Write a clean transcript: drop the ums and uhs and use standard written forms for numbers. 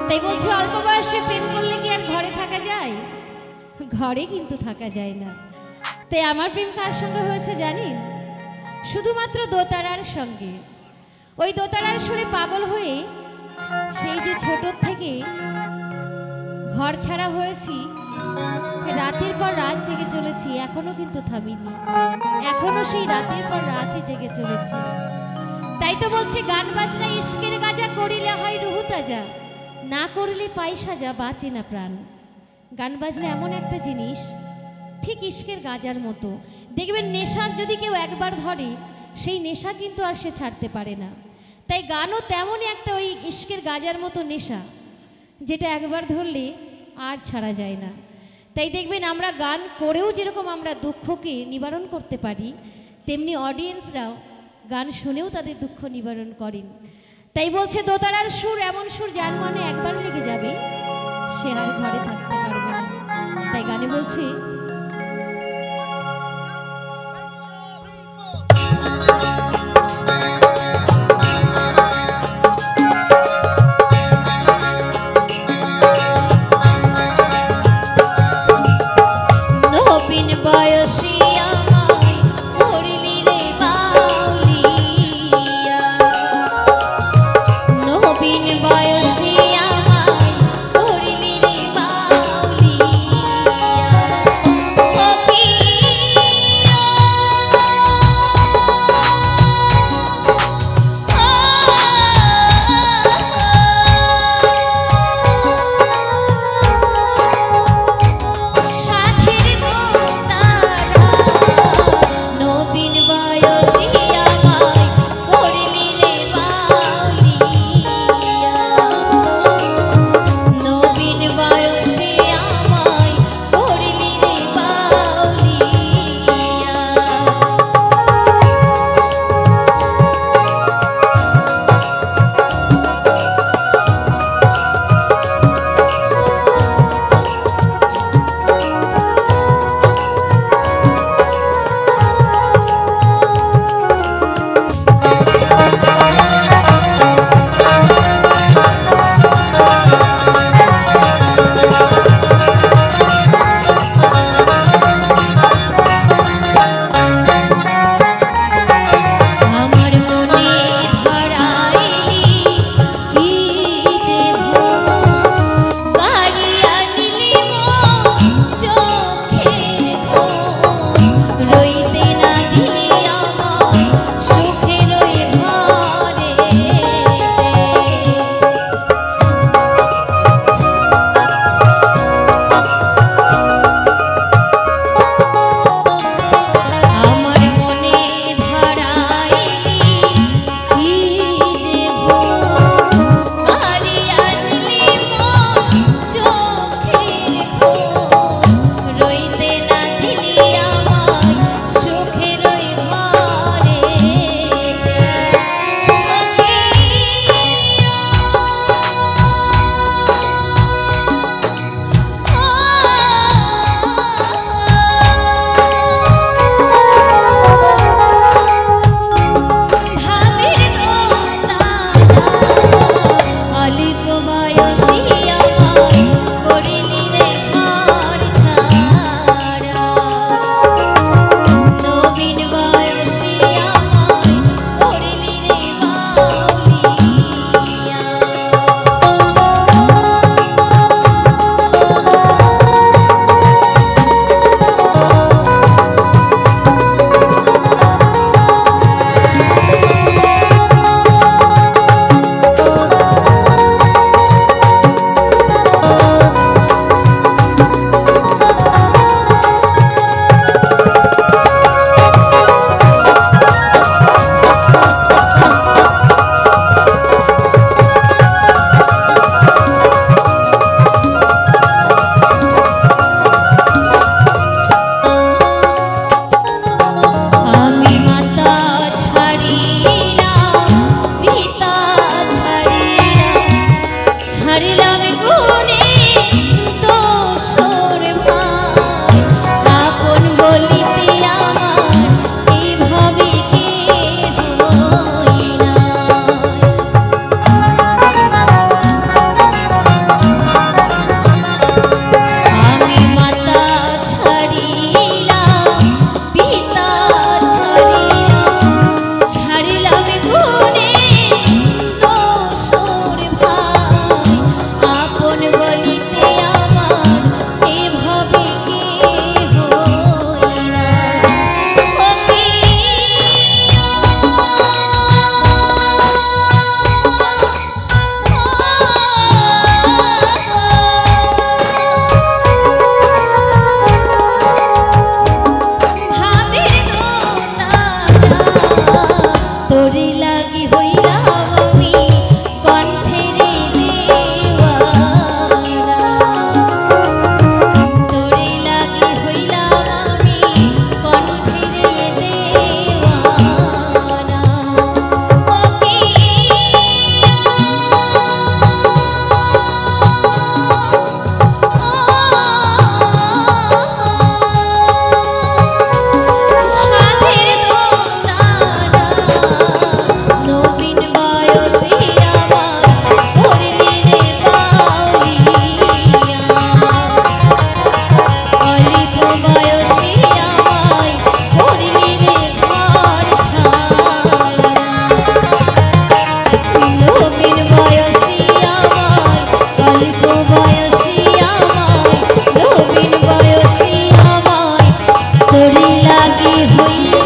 তাই বলছি অল্প বয়সে প্রেম করলে কি আর ঘরে থাকা যায়? ঘরে কিন্তু থাকা যায় না। তাই আমার প্রেম কার সঙ্গে হয়েছে জানেন? শুধুমাত্র দোতারার সঙ্গে। ওই দোতারার সুরে পাগল হয়ে সেই যে ছোট থেকে ঘর ছাড়া হয়েছি, রাতের পর রাত জেগে চলেছি, এখনো কিন্তু থামিনি, এখনো সেই রাতের পর রাতই জেগে চলেছি। তাই তো বলছে গান বাজনা ইশকের গাজা করিলে হয় রুহু তাজা, না করলে পাই সাজা বাঁচে না প্রাণ। গান বাজনা এমন একটা জিনিস, ঠিক ইশকের গাজার মতো। দেখবেন নেশার যদি কেউ একবার ধরে, সেই নেশা কিন্তু আর সে ছাড়তে পারে না। তাই গানও তেমনই একটা ওই ইশকের গাজার মতো নেশা, যেটা একবার ধরলে আর ছাড়া যায় না। তাই দেখবেন আমরা গান করেও যেরকম আমরা দুঃখকে নিবারণ করতে পারি, তেমনি অডিয়েন্সরাও গান শুনেও তাদের দুঃখ নিবারণ করেন। তাই বলছে দোতারার সুর এমন সুর যার মনে একবার লেগে যাবে সে আর ঘরে থাকতে পারবে না। তাই গানে বলছে নবীন বয়সী হইয়া